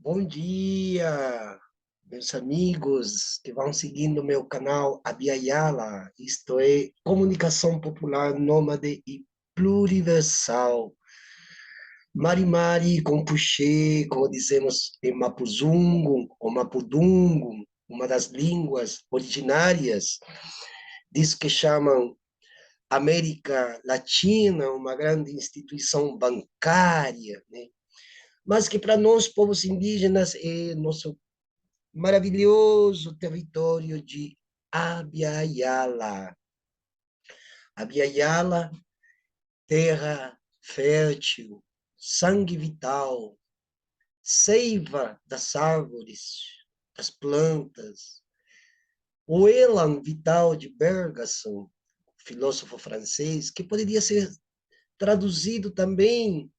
Bom dia, meus amigos que vão seguindo meu canal Abiyala, isto é, Comunicação Popular Nômade e Pluriversal. Mari Mari, Compuxê, como dizemos em Mapuzungun ou Mapudungun, uma das línguas originárias, diz que chamam América Latina, uma grande instituição bancária, né? Mas que para nós, povos indígenas, é nosso maravilhoso território de Abya-Yala. Abya-Yala, terra fértil, sangue vital, seiva das árvores, das plantas, o elan vital de Bergson, filósofo francês, que poderia ser traduzido também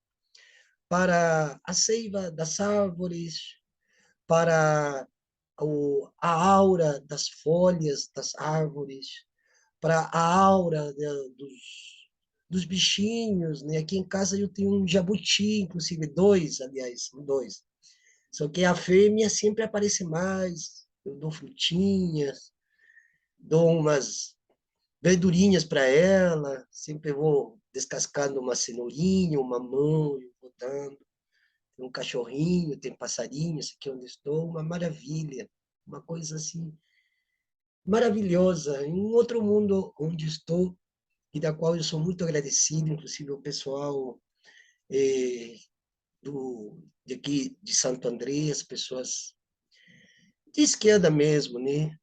para a seiva das árvores, para a aura das folhas das árvores, para a aura dos bichinhos, né? Aqui em casa eu tenho um jabuti, inclusive dois, aliás, são dois. Só que a fêmea sempre aparece mais, eu dou frutinhas, dou umas verdurinhas para ela, sempre vou descascando uma cenourinha, uma mão, vou dando. Tem um cachorrinho, tem passarinhos aqui onde estou, uma maravilha, uma coisa assim maravilhosa, em um outro mundo onde estou e da qual eu sou muito agradecido, inclusive o pessoal eh, de aqui de Santo André, as pessoas de esquerda mesmo, né?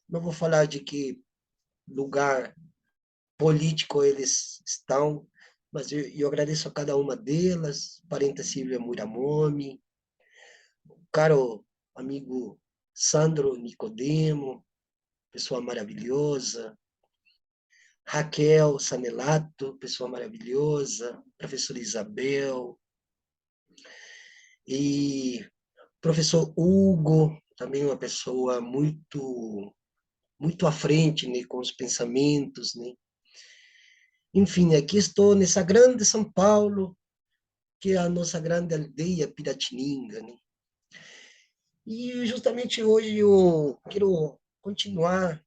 Não vou falar de que lugar político eles estão, mas eu agradeço a cada uma delas, parenta Silvia Muramami, caro amigo Sandro Nicodemo, pessoa maravilhosa, Raquel Sanelato, pessoa maravilhosa, professora Isabel, e professor Hugo, também uma pessoa muito à frente, né, com os pensamentos, né? Enfim, aqui estou nessa grande São Paulo, que é a nossa grande aldeia Piratininga, né? E justamente hoje eu quero continuar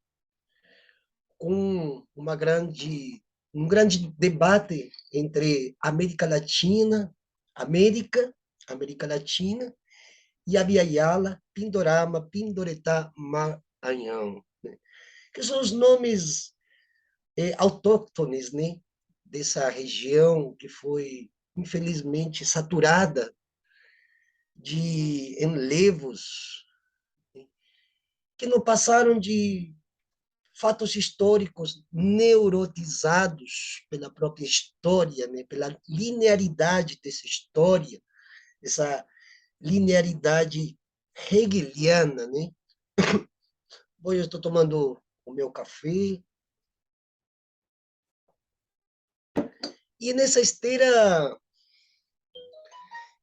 com um grande debate entre América, América Latina e Abya-Yala, Pindorama, Pindoretá, Maranhão, né? Que são os nomes autóctones, né, dessa região que foi, infelizmente, saturada de enlevos, né, que não passaram de fatos históricos neurotizados pela própria história, né, pela linearidade dessa história, essa linearidade hegeliana, né? Hoje eu estou tomando o meu café e nessa esteira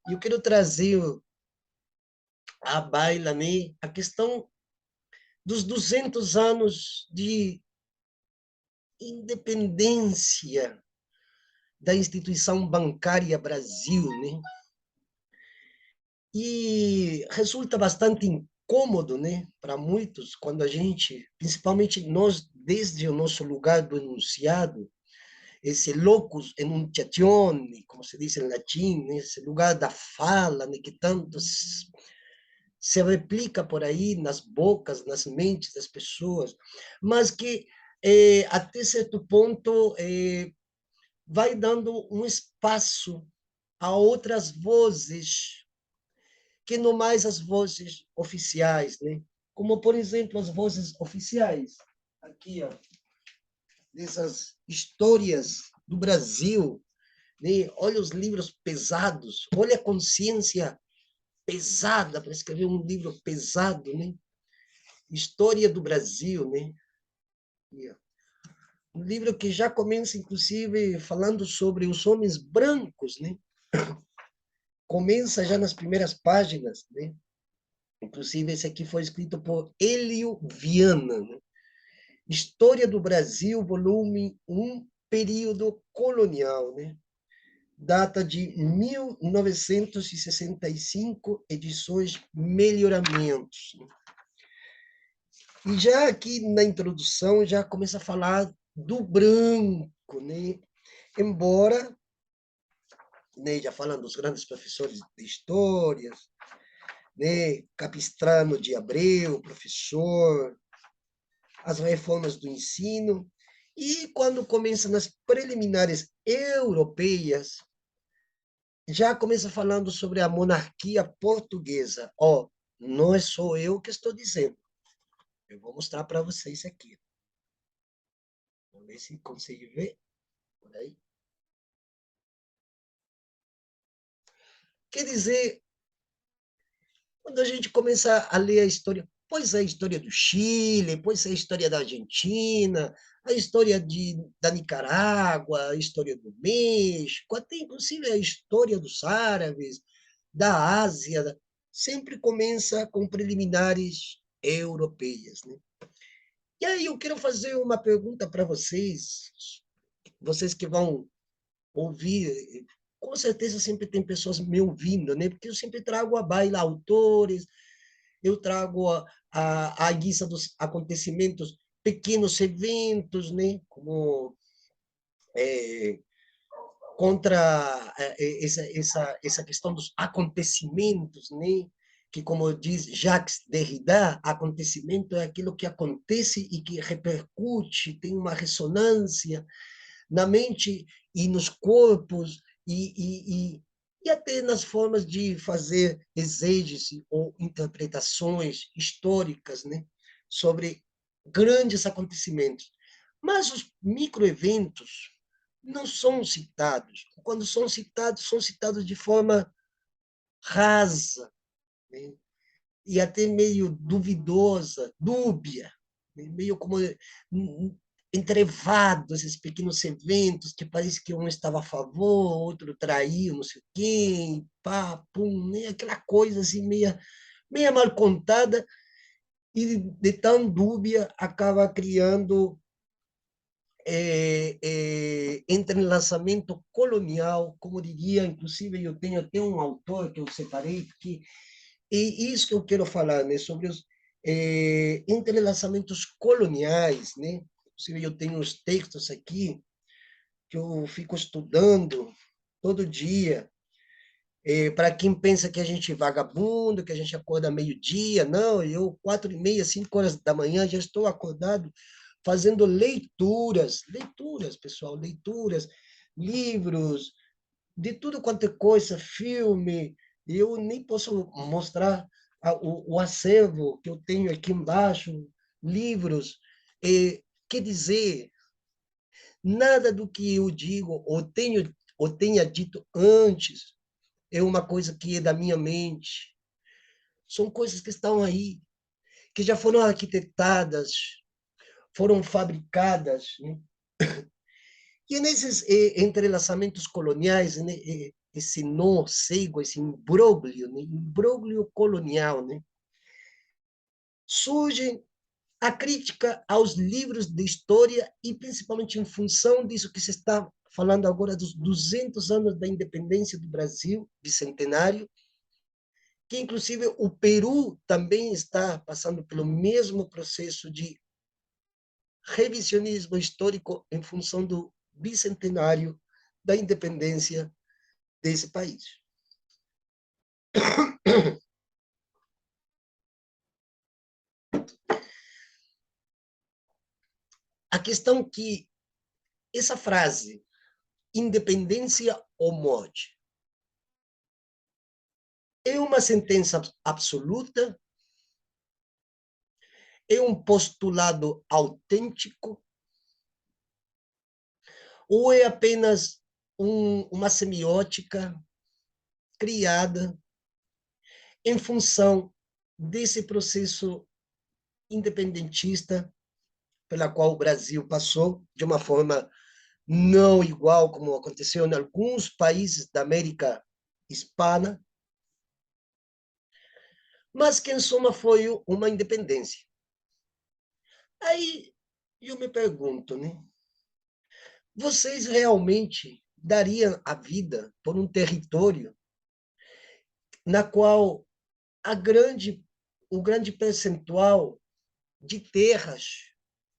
eu quero trazer à baila, né, a questão dos 200 anos de independência da instituição bancária Brasil, né? E resulta bastante incômodo, né, para muitos, quando a gente, principalmente nós, desde o nosso lugar do enunciado, esse locus enunciatione, como se diz em latim, né, esse lugar da fala, né, que tanto se replica por aí nas bocas, nas mentes das pessoas, mas que até certo ponto vai dando um espaço a outras vozes que não mais as vozes oficiais, né? Como, por exemplo, as vozes oficiais, aqui, ó, dessas histórias do Brasil, né? Olha os livros pesados, olha a consciência pesada para escrever um livro pesado, né? História do Brasil, né? Um livro que já começa, inclusive, falando sobre os homens brancos, né? Começa já nas primeiras páginas, né? Inclusive, esse aqui foi escrito por Hélio Viana, né? História do Brasil, volume 1, período colonial, né? data de 1965, edições Melhoramentos. E já aqui na introdução, já começa a falar do branco, né? Embora, né, já falando dos grandes professores de história, né, Capistrano de Abreu, professor, as reformas do ensino, e quando começa nas preliminares europeias, já começa falando sobre a monarquia portuguesa. Ó, não é só eu que estou dizendo. Eu vou mostrar para vocês aqui. Vamos ver se consigo ver. Por aí. Quer dizer, quando a gente começa a ler a história, pois é a história do Chile, pois é a história da Argentina, a história da Nicarágua, a história do México, até inclusive a história dos árabes, da Ásia, sempre começa com preliminares europeias, né? E aí eu quero fazer uma pergunta para vocês, vocês que vão ouvir, com certeza sempre tem pessoas me ouvindo, né? Porque eu sempre trago à baila autores, eu trago a guisa dos acontecimentos, pequenos eventos, né? Como é, contra essa questão dos acontecimentos, né? Que, como diz Jacques Derrida, acontecimento é aquilo que acontece e que repercute, tem uma ressonância na mente e nos corpos e até nas formas de fazer exégese ou interpretações históricas, né, sobre grandes acontecimentos. Mas os microeventos não são citados. Quando são citados de forma rasa, né, e até meio duvidosa, dúbia, né, meio como entrevados esses pequenos eventos que parece que um estava a favor, outro traiu, não sei o quê, pá, pum, né? Aquela coisa assim meia mal contada e de tão dúbia acaba criando entrelaçamento colonial, como diria, inclusive eu tenho até um autor que eu separei, que é isso que eu quero falar, né, sobre os entrelaçamentos coloniais, né? Inclusive eu tenho os textos aqui que eu fico estudando todo dia. Para quem pensa que a gente é vagabundo, que a gente acorda meio-dia, não, eu 4h30, 5 horas da manhã já estou acordado fazendo leituras, pessoal, leituras, livros, de tudo quanto é coisa, filme. Eu nem posso mostrar o acervo que eu tenho aqui embaixo, livros. Quer dizer, nada do que eu digo ou tenha dito antes é uma coisa que é da minha mente. São coisas que estão aí, que já foram arquitetadas, foram fabricadas, né? E nesses entrelaçamentos coloniais, né, esse nó cego, esse imbróglio, né, imbróglio colonial, né, surge a crítica aos livros de história e principalmente em função disso que se está falando agora dos 200 anos da independência do Brasil, bicentenário, que inclusive o Peru também está passando pelo mesmo processo de revisionismo histórico em função do bicentenário da independência desse país. A questão que essa frase, independência ou morte, é uma sentença absoluta, é um postulado autêntico, ou é apenas uma semiótica criada em função desse processo independentista pela qual o Brasil passou, de uma forma não igual como aconteceu em alguns países da América hispana, mas que, em suma, foi uma independência. Aí eu me pergunto, né? Vocês realmente dariam a vida por um território na qual o grande percentual de terras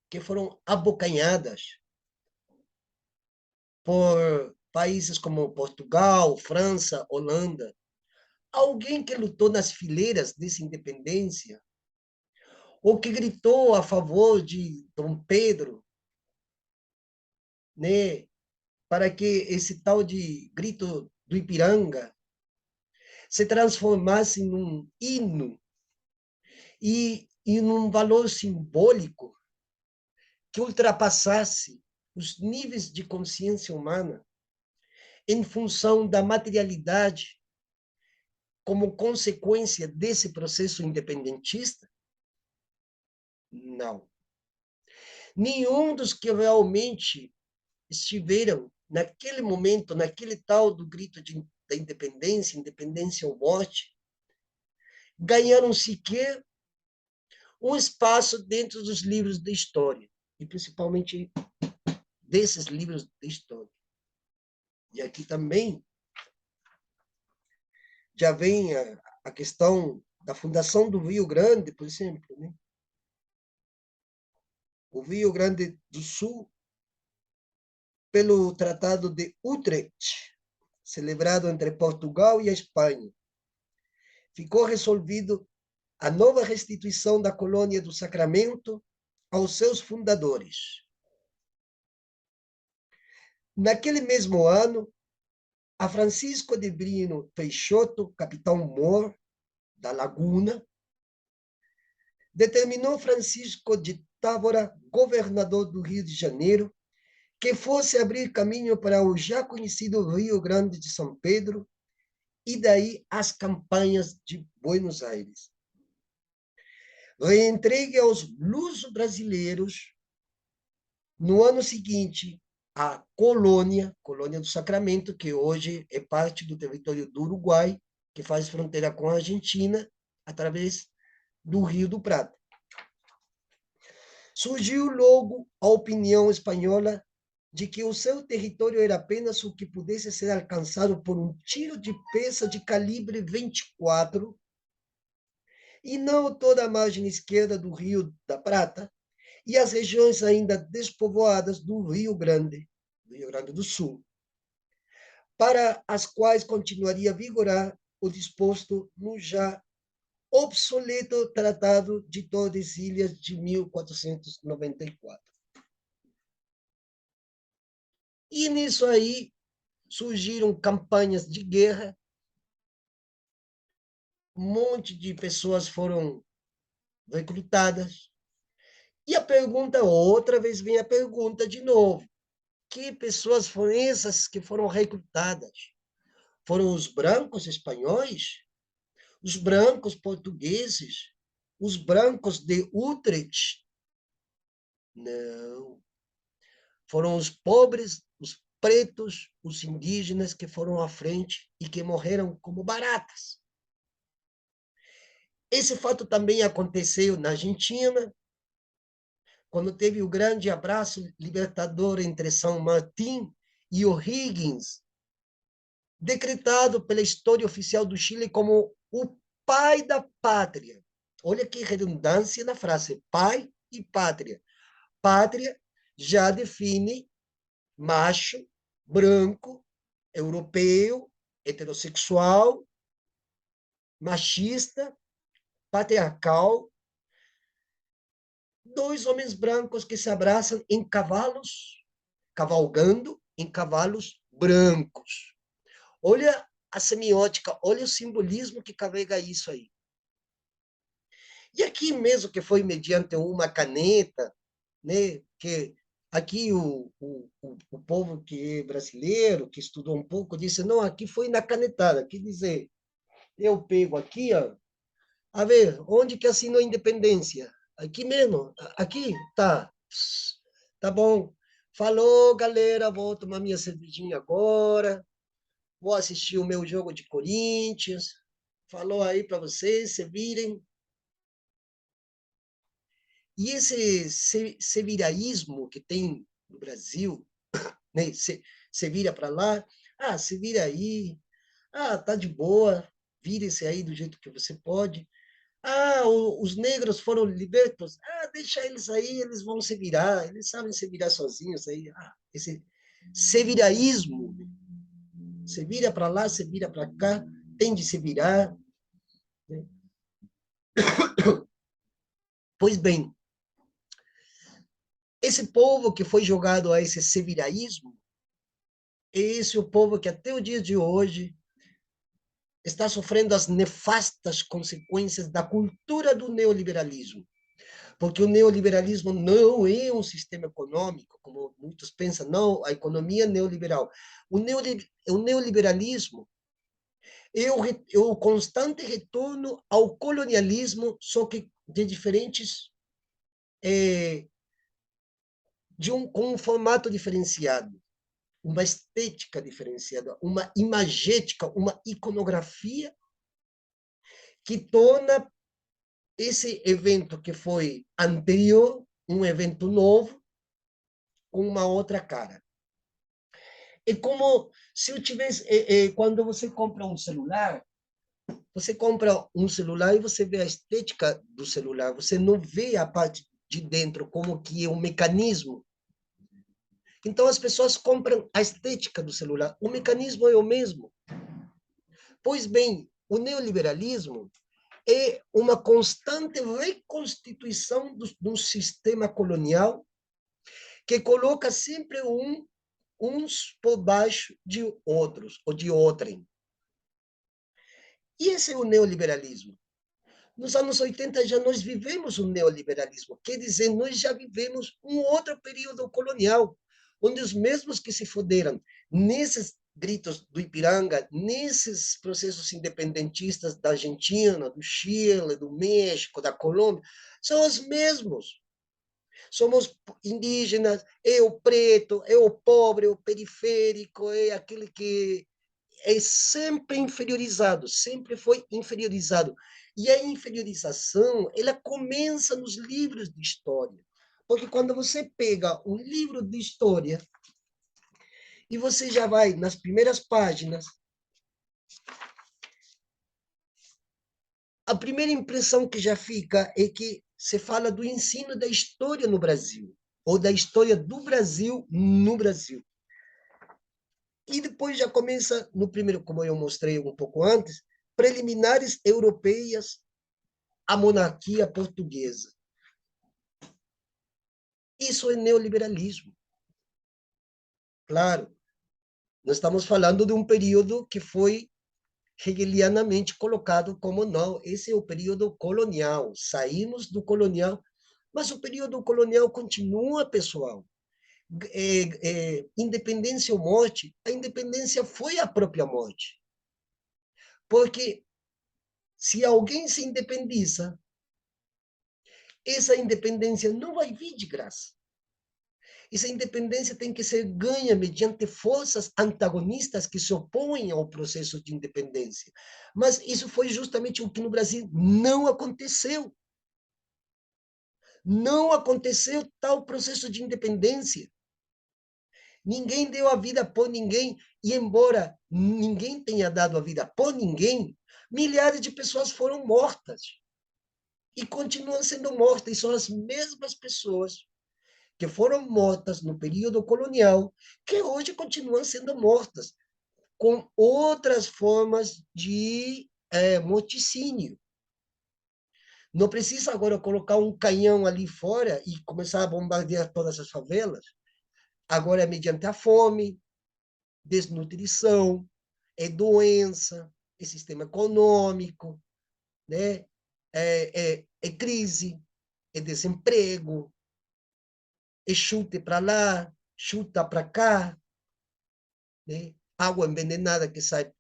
que foram abocanhadas por países como Portugal, França, Holanda, alguém que lutou nas fileiras dessa independência, ou que gritou a favor de Dom Pedro, né, para que esse tal de grito do Ipiranga se transformasse num hino e num valor simbólico que ultrapassasse os níveis de consciência humana em função da materialidade como consequência desse processo independentista? Não. Nenhum dos que realmente estiveram naquele momento, naquele tal do grito da independência, independência ou morte, ganharam sequer um espaço dentro dos livros de história, e principalmente desses livros de história. E aqui também já vem a questão da fundação do Rio Grande, por exemplo, né? O Rio Grande do Sul, pelo Tratado de Utrecht, celebrado entre Portugal e a Espanha, ficou resolvido a nova restituição da colônia do Sacramento aos seus fundadores. Naquele mesmo ano, a Francisco de Brino Peixoto, capitão-mor da Laguna, determinou Francisco de Távora, governador do Rio de Janeiro, que fosse abrir caminho para o já conhecido Rio Grande de São Pedro, e daí as campanhas de Buenos Aires. Reentregue aos luso-brasileiros, no ano seguinte, a colônia do Sacramento, que hoje é parte do território do Uruguai, que faz fronteira com a Argentina, através do Rio do Prata. Surgiu logo a opinião espanhola de que o seu território era apenas o que pudesse ser alcançado por um tiro de peça de calibre 24 e não toda a margem esquerda do Rio da Prata e as regiões ainda despovoadas do Rio Grande do Sul, para as quais continuaria a vigorar o disposto no já obsoleto Tratado de Tordesilhas de 1494. E nisso aí surgiram campanhas de guerra, um monte de pessoas foram recrutadas. E a pergunta, outra vez vem a pergunta de novo: que pessoas foram essas que foram recrutadas? Foram os brancos espanhóis? Os brancos portugueses? Os brancos de Utrecht? Não. Foram os pobres, os pretos, os indígenas que foram à frente e que morreram como baratas. Esse fato também aconteceu na Argentina, quando teve o grande abraço libertador entre São Martín e O'Higgins, decretado pela história oficial do Chile como o pai da pátria. Olha que redundância na frase, pai e pátria. Pátria já define macho, branco, europeu, heterossexual, machista, patriarcal, dois homens brancos que se abraçam em cavalos, cavalgando em cavalos brancos. Olha a semiótica, olha o simbolismo que carrega isso aí. E aqui mesmo que foi mediante uma caneta, né, que aqui o povo que é brasileiro, que estudou um pouco, disse, não, aqui foi na canetada, quer dizer, eu pego aqui, ó, a ver, onde que assinou a independência? Aqui mesmo, aqui, tá, tá bom. Falou, galera, vou tomar minha cervejinha agora, vou assistir o meu jogo de Corinthians. Falou aí para vocês, se virem. E esse seviraísmo que tem no Brasil, né? se vira para lá, se vira aí, tá de boa, vire-se aí do jeito que você pode. Os negros foram libertos, deixa eles aí, eles vão se virar, eles sabem se virar sozinhos aí. Esse seviraísmo, se vira para lá, se vira para cá, tem de se virar. Né? Pois bem, esse povo que foi jogado a esse seviraísmo, esse é o povo que até o dia de hoje está sofrendo as nefastas consequências da cultura do neoliberalismo. Porque o neoliberalismo não é um sistema econômico, como muitos pensam, não, a economia neoliberal. O neoliberalismo é o constante retorno ao colonialismo, só que de diferentes, com um formato diferenciado, uma estética diferenciada, uma imagética, uma iconografia que torna esse evento que foi anterior, um evento novo, com uma outra cara. É como se eu tivesse. Quando você compra um celular e você vê a estética do celular, você não vê a parte de dentro, como que é o mecanismo. Então, as pessoas compram a estética do celular. O mecanismo é o mesmo. Pois bem, o neoliberalismo é uma constante reconstituição de um sistema colonial que coloca sempre uns por baixo de outros, ou de outrem. E esse é o neoliberalismo. Nos anos 80 já nós vivemos o neoliberalismo, quer dizer, nós já vivemos um outro período colonial, onde os mesmos que se fuderam nesses gritos do Ipiranga, nesses processos independentistas da Argentina, do Chile, do México, da Colômbia, são os mesmos. Somos indígenas, é o preto, é o pobre, é o periférico, é aquele que é sempre inferiorizado, sempre foi inferiorizado. E a inferiorização, ela começa nos livros de história. Porque quando você pega um livro de história e você já vai nas primeiras páginas, a primeira impressão que já fica é que se fala do ensino da história no Brasil, ou da história do Brasil no Brasil. E depois já começa, no primeiro, como eu mostrei um pouco antes, preliminares europeias à monarquia portuguesa. Isso é neoliberalismo. Claro, nós estamos falando de um período que foi hegelianamente colocado como não, esse é o período colonial, saímos do colonial, mas o período colonial continua, pessoal. Independência ou morte, a independência foi a própria morte. Porque se alguém se independiza, essa independência não vai vir de graça. Essa independência tem que ser ganha mediante forças antagonistas que se opõem ao processo de independência. Mas isso foi justamente o que no Brasil não aconteceu. Não aconteceu tal processo de independência. Ninguém deu a vida por ninguém, e embora ninguém tenha dado a vida por ninguém, milhares de pessoas foram mortas. E continuam sendo mortas, e são as mesmas pessoas que foram mortas no período colonial, que hoje continuam sendo mortas, com outras formas de morticínio. Não precisa agora colocar um canhão ali fora e começar a bombardear todas as favelas. Agora é mediante a fome, desnutrição, é doença, é sistema econômico, né? É crise, é desemprego, é chute para lá, chuta para cá, né? Água envenenada que sai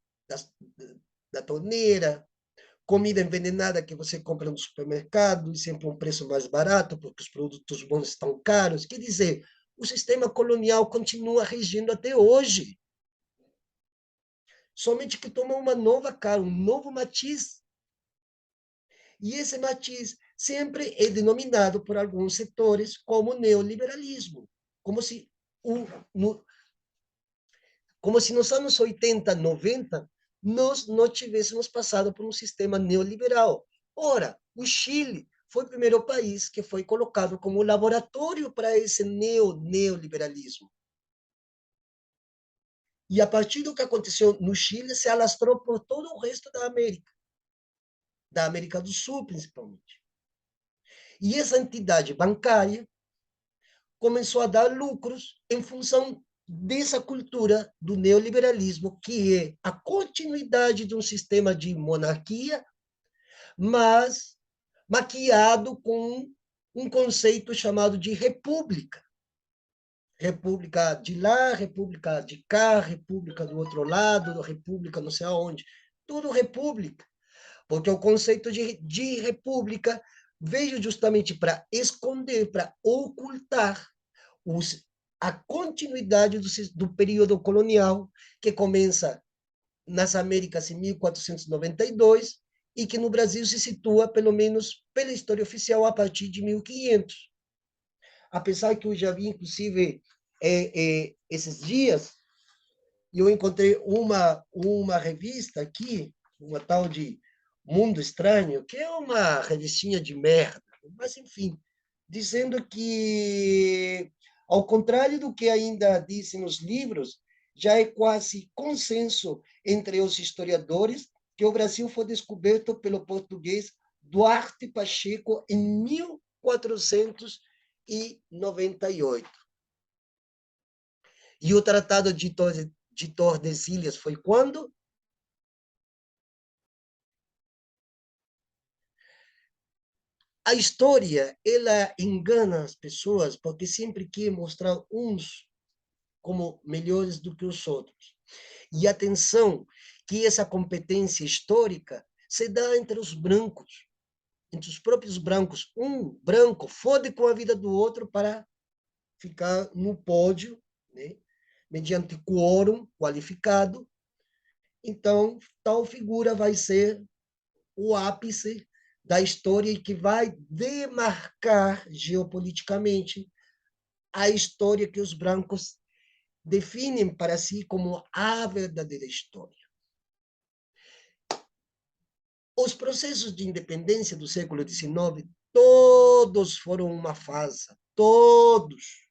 da torneira, comida envenenada que você compra no supermercado e sempre um preço mais barato, porque os produtos bons estão caros. Quer dizer, o sistema colonial continua regindo até hoje. Somente que toma uma nova cara, um novo matiz. E esse matiz sempre é denominado por alguns setores como neoliberalismo, como se como se nos anos 80, 90, nós não tivéssemos passado por um sistema neoliberal. Ora, o Chile foi o primeiro país que foi colocado como laboratório para esse neoliberalismo. E a partir do que aconteceu no Chile, se alastrou por todo o resto da América do Sul, principalmente. E essa entidade bancária começou a dar lucros em função dessa cultura do neoliberalismo, que é a continuidade de um sistema de monarquia, mas maquiado com um conceito chamado de república. República de lá, república de cá, república do outro lado, república não sei aonde. Tudo república, porque o conceito de república veio justamente para esconder, para ocultar os, a continuidade do período colonial, que começa nas Américas em 1492 e que no Brasil se situa, pelo menos pela história oficial, a partir de 1500. Apesar que eu já vi, inclusive, esses dias, eu encontrei uma revista aqui, uma tal de Mundo Estranho, que é uma revistinha de merda, mas enfim, dizendo que, ao contrário do que ainda dizem os livros, já é quase consenso entre os historiadores que o Brasil foi descoberto pelo português Duarte Pacheco em 1498. E o Tratado de Tordesilhas foi quando? A história, ela engana as pessoas porque sempre quer mostrar uns como melhores do que os outros. E atenção, que essa competência histórica se dá entre os brancos, entre os próprios brancos. Um branco fode com a vida do outro para ficar no pódio, né? Mediante quórum qualificado. Então, tal figura vai ser o ápice da história e que vai demarcar geopoliticamente a história que os brancos definem para si como a verdadeira história. Os processos de independência do século XIX, todos foram uma farsa, todos.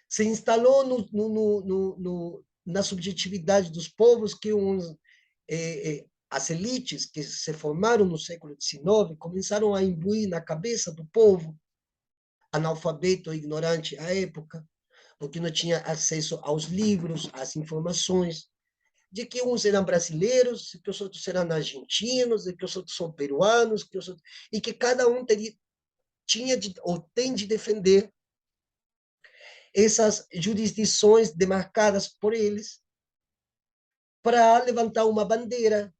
Se instalou na subjetividade dos povos que as elites que se formaram no século XIX começaram a imbuir na cabeça do povo, analfabeto ou ignorante à época, porque não tinha acesso aos livros, às informações, de que uns eram brasileiros, que os outros eram argentinos, que os outros são peruanos, e que cada um tinha ou tem de defender essas jurisdições demarcadas por eles para levantar uma bandeira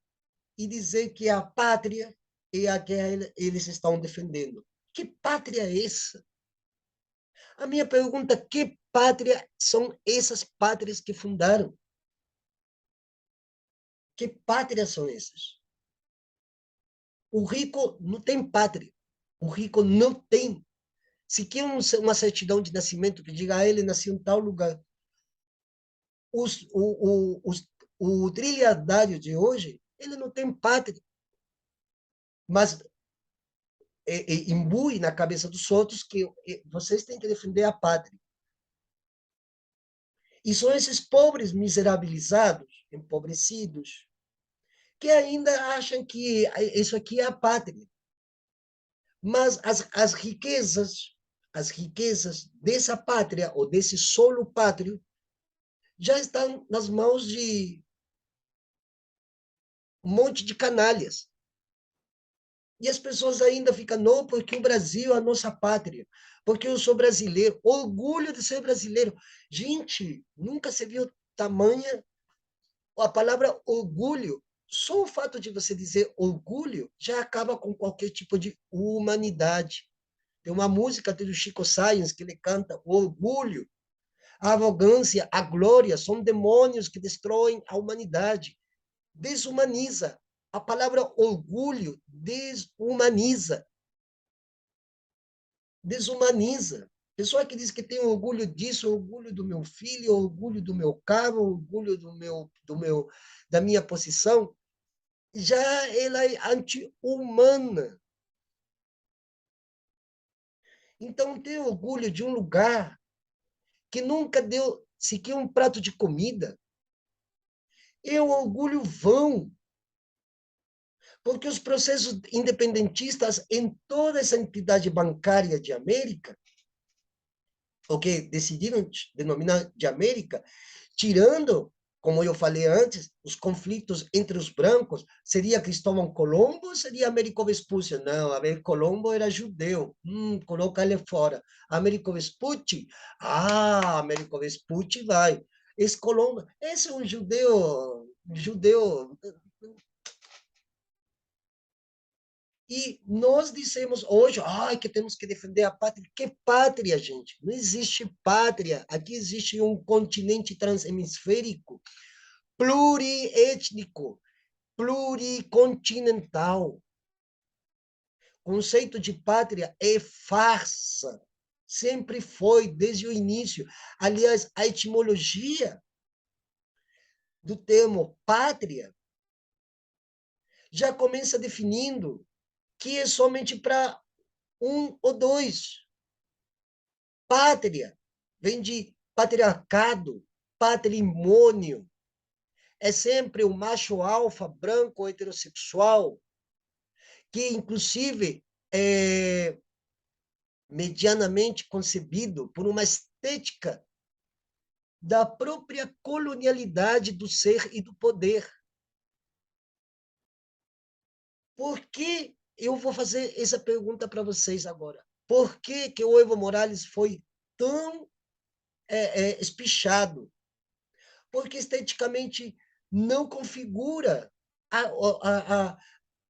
e dizer que a pátria é a que eles estão defendendo. Que pátria é essa? A minha pergunta, que pátria são essas pátrias que fundaram? Que pátrias são essas? O rico não tem pátria. O rico não tem. Se quer uma certidão de nascimento que diga ele nasceu em tal lugar, o trilhardário de hoje, ele não tem pátria, mas imbui na cabeça dos outros que vocês têm que defender a pátria. E são esses pobres miserabilizados, empobrecidos, que ainda acham que isso aqui é a pátria. Mas as riquezas dessa pátria, ou desse solo pátrio, já estão nas mãos de um monte de canalhas. E as pessoas ainda ficam, não, porque o Brasil é a nossa pátria, porque eu sou brasileiro, orgulho de ser brasileiro. Gente, nunca se viu tamanha a palavra orgulho. Só o fato de você dizer orgulho já acaba com qualquer tipo de humanidade. Tem uma música do Chico Science que ele canta o orgulho, a arrogância, a glória são demônios que destroem a humanidade. Desumaniza. A palavra orgulho desumaniza. Desumaniza. Pessoa que diz que tem orgulho disso, orgulho do meu filho, orgulho do meu carro, orgulho da minha posição, já ela é anti-humana. Então, ter orgulho de um lugar que nunca deu sequer um prato de comida é um orgulho vão, porque os processos independentistas em toda essa entidade bancária de América, o que decidiram denominar de América, tirando, como eu falei antes, os conflitos entre os brancos, seria Cristóvão Colombo ou seria Américo Vespucci? Não, Américo Colombo era judeu, coloca ele fora. Américo Vespucci, Américo Vespucci vai. Esse Colombo, esse é um judeu. E nós dissemos hoje, que temos que defender a pátria. Que pátria, gente? Não existe pátria. Aqui existe um continente transhemisférico, pluriétnico, pluricontinental. O conceito de pátria é farsa. Sempre foi, desde o início. Aliás, a etimologia do termo pátria já começa definindo que é somente para um ou dois. Pátria vem de patriarcado, patrimônio. É sempre o macho alfa, branco, heterossexual, que, inclusive, é medianamente concebido por uma estética da própria colonialidade do ser e do poder. Por que eu vou fazer essa pergunta para vocês agora? Por que o Evo Morales foi tão espichado? Porque esteticamente não configura a, a,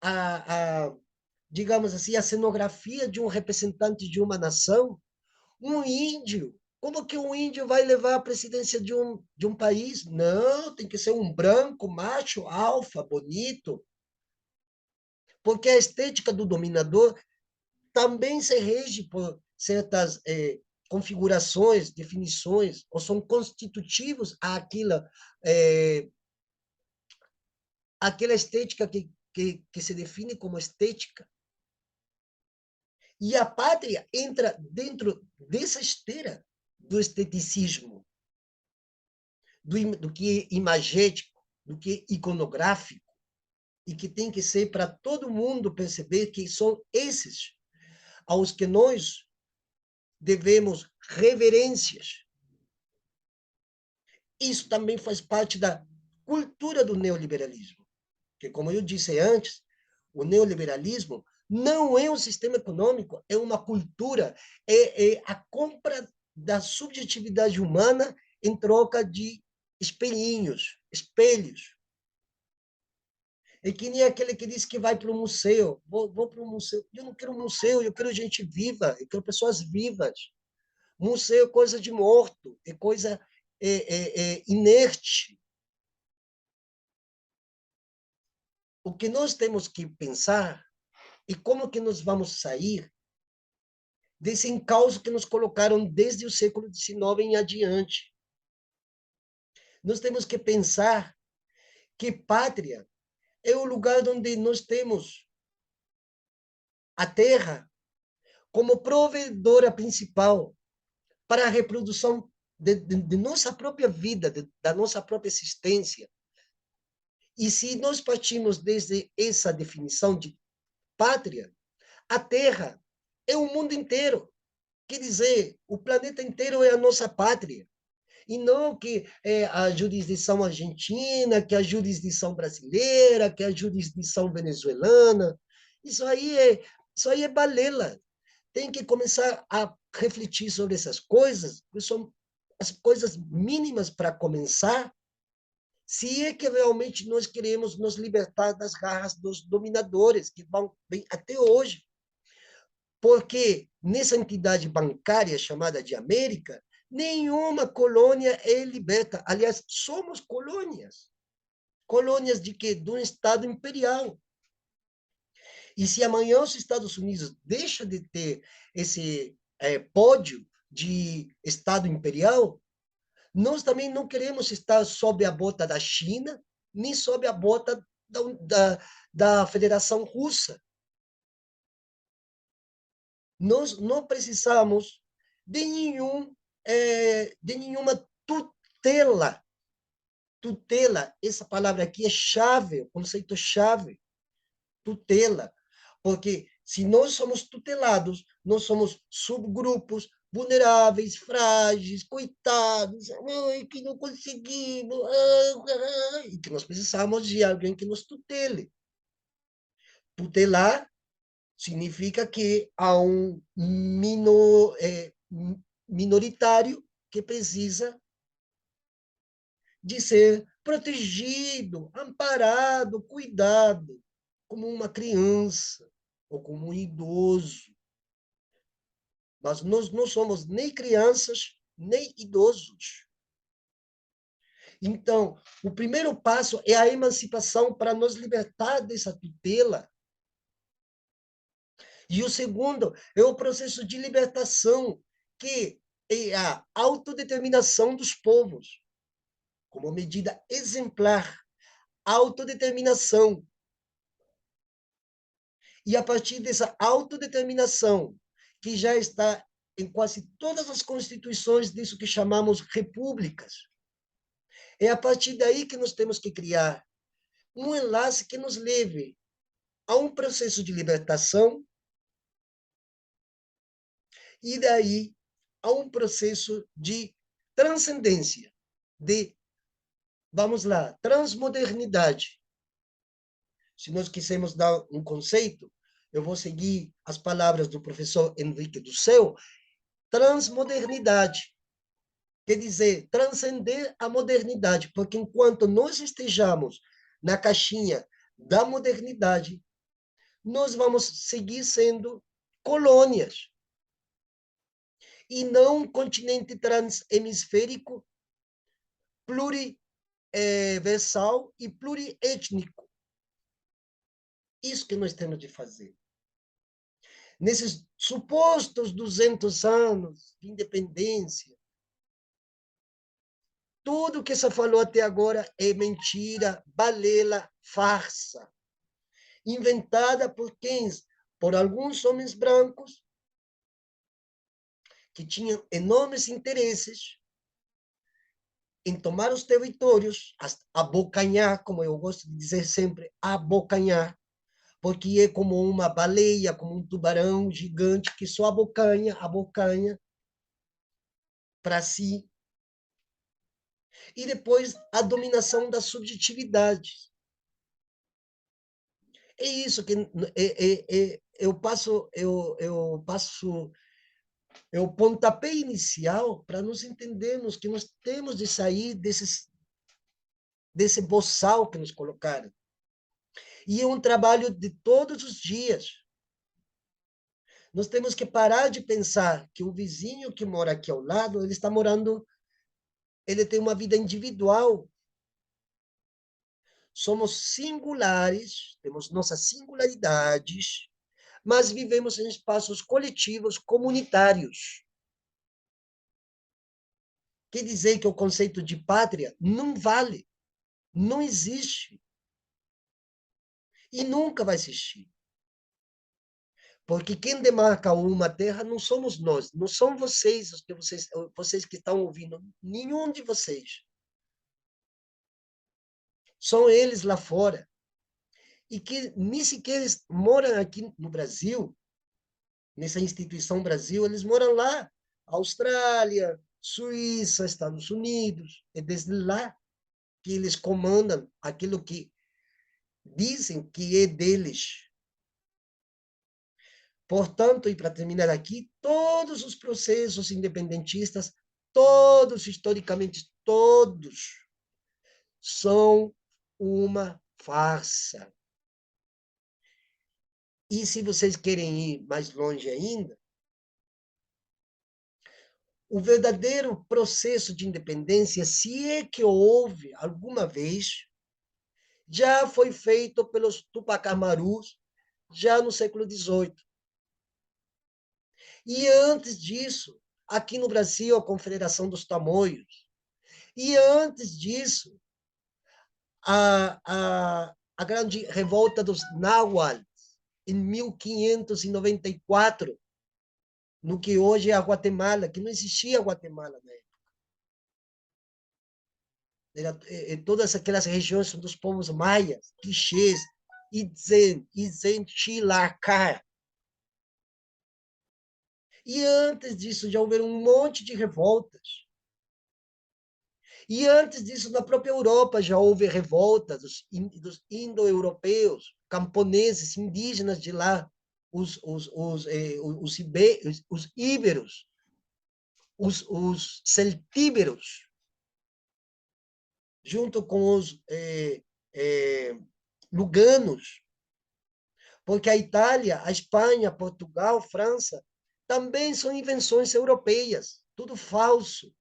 a, a, digamos assim, a cenografia de um representante de uma nação. Um índio, como que um índio vai levar a presidência de um país? Não, tem que ser um branco, macho, alfa, bonito, porque a estética do dominador também se rege por certas configurações, definições, ou são constitutivos àquela estética que se define como estética. E a pátria entra dentro dessa esteira do esteticismo, do que é imagético, do que é iconográfico, e que tem que ser para todo mundo perceber que são esses aos que nós devemos reverências. Isso também faz parte da cultura do neoliberalismo, que, como eu disse antes, o neoliberalismo não é um sistema econômico, é uma cultura, é a compra da subjetividade humana em troca de espelhos. É que nem aquele que diz que vai para o museu. Vou para o museu. Eu não quero museu, eu quero gente viva, eu quero pessoas vivas. Museu é coisa de morto, é coisa inerte. O que nós temos que pensar é como que nós vamos sair desse encalço que nos colocaram desde o século XIX em adiante. Nós temos que pensar que pátria é o lugar onde nós temos a terra como provedora principal para a reprodução de nossa própria vida, da nossa própria existência. E se nós partimos desde essa definição de pátria, a Terra é o mundo inteiro. Quer dizer, o planeta inteiro é a nossa pátria. E não que a jurisdição argentina, que a jurisdição brasileira, que a jurisdição venezuelana. Isso aí é balela. Tem que começar a refletir sobre essas coisas, que são as coisas mínimas para começar, se é que realmente nós queremos nos libertar das garras dos dominadores, que vão bem até hoje. Porque nessa entidade bancária chamada de América, nenhuma colônia é liberta. Aliás, somos colônias. Colônias de quê? De um Estado imperial. E se amanhã os Estados Unidos deixa de ter esse pódio de Estado imperial, nós também não queremos estar sob a bota da China, nem sob a bota da Federação Russa. Nós não precisamos de, de nenhuma tutela. Tutela, essa palavra aqui é chave, o conceito chave, tutela. Porque se nós somos tutelados, nós somos subgrupos vulneráveis, frágeis, coitados, que não conseguimos, e que nós precisamos de alguém que nos tutele. Tutelar significa que há um minoritário que precisa de ser protegido, amparado, cuidado, como uma criança ou como um idoso. Mas nós não somos nem crianças, nem idosos. Então, o primeiro passo é a emancipação para nos libertar dessa tutela. E o segundo é o processo de libertação, que é a autodeterminação dos povos, como medida exemplar. Autodeterminação. E a partir dessa autodeterminação, que já está em quase todas as constituições disso que chamamos repúblicas, é a partir daí que nós temos que criar um enlace que nos leve a um processo de libertação e daí a um processo de transcendência, de, vamos lá, transmodernidade. Se nós quisermos dar um conceito, eu vou seguir as palavras do professor Henrique Dussel, transmodernidade. Quer dizer, transcender a modernidade, porque enquanto nós estejamos na caixinha da modernidade, nós vamos seguir sendo colônias e não um continente transhemisférico, pluriversal e pluriétnico. Isso que nós temos de fazer. Nesses supostos 200 anos de independência, tudo que você falou até agora é mentira, balela, farsa, inventada por quem? Por alguns homens brancos que tinham enormes interesses em tomar os territórios, abocanhar, como eu gosto de dizer sempre, abocanhar, porque é como uma baleia, como um tubarão gigante que só abocanha para si. E depois a dominação da subjetividade. É isso que é o pontapé inicial para nos entendermos que nós temos de sair desse boçal que nos colocaram. E é um trabalho de todos os dias. Nós temos que parar de pensar que o vizinho que mora aqui ao lado, ele está morando, ele tem uma vida individual. Somos singulares, temos nossas singularidades, mas vivemos em espaços coletivos, comunitários. Quer dizer que o conceito de pátria não vale, não existe e nunca vai existir. Porque quem demarca uma terra não somos nós, não são vocês, vocês que estão ouvindo, nenhum de vocês. São eles lá fora. E que nem sequer moram aqui no Brasil, nessa instituição Brasil, eles moram lá, Austrália, Suíça, Estados Unidos. É desde lá que eles comandam aquilo que dizem que é deles. Portanto, e para terminar aqui, todos os processos independentistas, todos, historicamente, todos, são uma farsa. E se vocês querem ir mais longe ainda, o verdadeiro processo de independência, se é que houve alguma vez, já foi feito pelos Tupac Amarus, já no século XVIII. E antes disso, aqui no Brasil, a Confederação dos Tamoios. E antes disso, a grande revolta dos Nahuatl, em 1594, no que hoje é a Guatemala, que não existia Guatemala, né? Todas aquelas regiões são dos povos maias, Quichês, Itzen, Chilacar. E antes disso já houveram um monte de revoltas. E antes disso, na própria Europa já houve revoltas dos indo-europeus, camponeses, indígenas de lá, os íberos, os celtíberos, junto com os luganos, porque a Itália, a Espanha, Portugal, França, também são invenções europeias, tudo falso.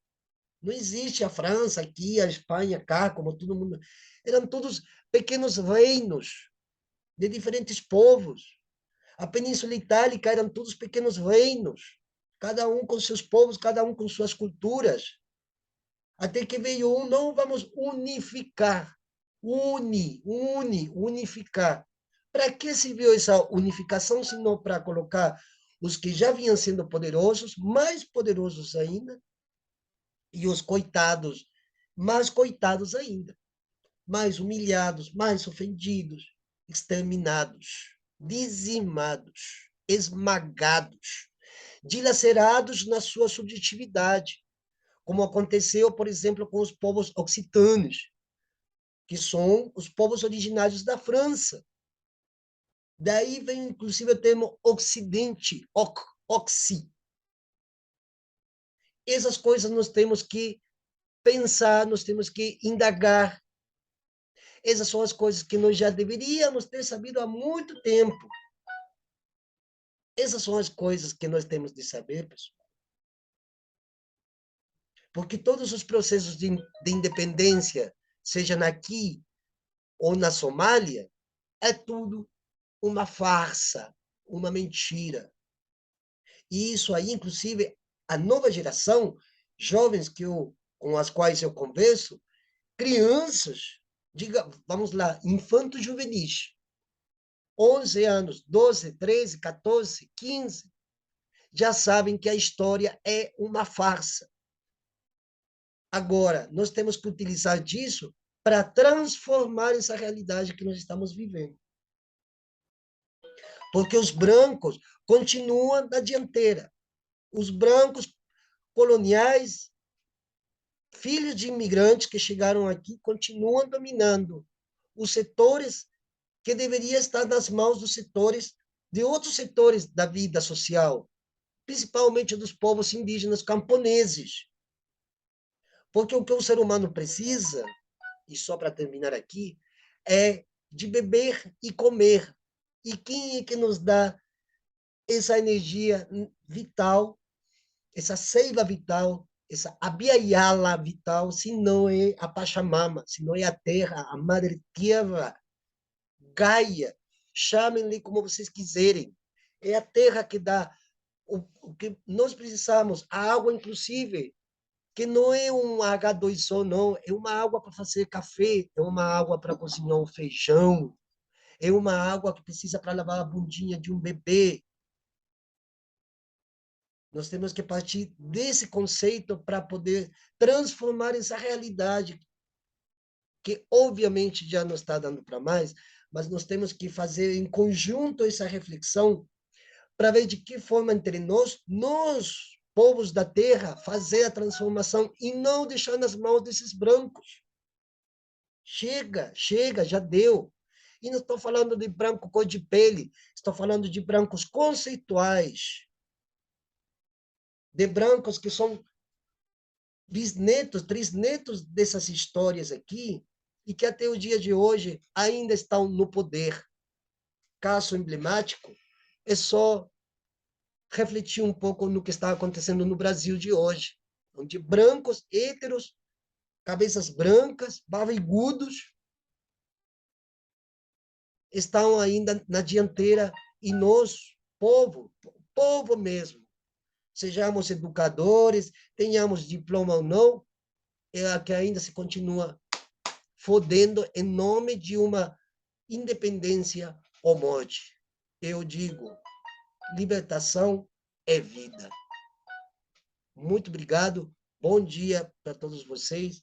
Não existe a França aqui, a Espanha cá, como todo mundo. Eram todos pequenos reinos de diferentes povos. A Península Itálica eram todos pequenos reinos, cada um com seus povos, cada um com suas culturas. Até que veio um, não vamos unificar. Unificar. Para que se viu essa unificação, se não para colocar os que já vinham sendo poderosos, mais poderosos ainda, e os coitados, mais coitados ainda, mais humilhados, mais ofendidos, exterminados, dizimados, esmagados, dilacerados na sua subjetividade, como aconteceu, por exemplo, com os povos occitanos, que são os povos originários da França. Daí vem, inclusive, o termo Ocidente, Oxi. Essas coisas nós temos que pensar, nós temos que indagar. Essas são as coisas que nós já deveríamos ter sabido há muito tempo. Essas são as coisas que nós temos de saber, pessoal. Porque todos os processos de independência, seja aqui ou na Somália, é tudo uma farsa, uma mentira. E isso aí, inclusive, a nova geração, jovens com as quais eu converso, crianças, diga, vamos lá, infantos juvenis, 11 anos, 12, 13, 14, 15, já sabem que a história é uma farsa. Agora, nós temos que utilizar disso para transformar essa realidade que nós estamos vivendo. Porque os brancos continuam na dianteira. Os brancos coloniais, filhos de imigrantes que chegaram aqui, continuam dominando os setores que deveriam estar nas mãos dos setores de outros setores da vida social, principalmente dos povos indígenas camponeses. Porque o que o ser humano precisa, e só para terminar aqui, é de beber e comer. E quem é que nos dá essa energia vital, essa seiva vital, essa abiayala vital, se não é a Pachamama, se não é a terra, a Madre Tierra, Gaia, chamem-lhe como vocês quiserem. É a terra que dá o que nós precisamos, a água, inclusive, que não é um H2O, não, é uma água para fazer café, é uma água para cozinhar um feijão, é uma água que precisa para lavar a bundinha de um bebê. Nós temos que partir desse conceito para poder transformar essa realidade, que obviamente já não está dando para mais, mas nós temos que fazer em conjunto essa reflexão para ver de que forma entre nós, povos da terra, fazer a transformação e não deixar nas mãos desses brancos. Chega, chega, já deu. E não estou falando de branco cor de pele, estou falando de brancos conceituais, de brancos que são bisnetos, trisnetos dessas histórias aqui, e que até o dia de hoje ainda estão no poder. Caso emblemático é só refletir um pouco no que está acontecendo no Brasil de hoje, onde brancos, héteros, cabeças brancas, barrigudos, estão ainda na dianteira e nós, povo mesmo, sejamos educadores, tenhamos diploma ou não, é a que ainda se continua fodendo em nome de uma independência ou morte. Eu digo, libertação é vida. Muito obrigado, bom dia para todos vocês.